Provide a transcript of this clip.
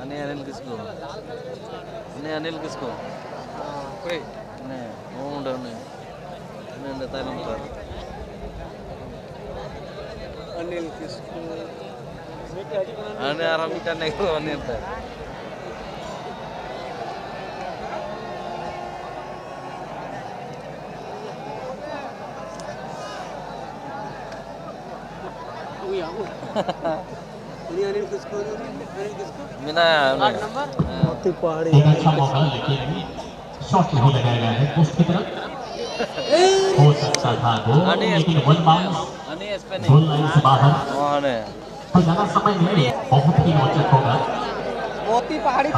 अनिल किसको? अनिल किसको? वो मुंडा अनिल किसको? आराम करने को अनिल था। अनिल किसको? मीना नंबर मोती पहाड़ी अच्छा मौका लेकिन शॉट नहीं लगाया गया है पोस्ट की तरफ हो सकता था गोल लेकिन वन बाउंस गोल लाइन से बाहर तो ज्यादा समय नहीं बहुत ही रोचक होगा मोती पहाड़ी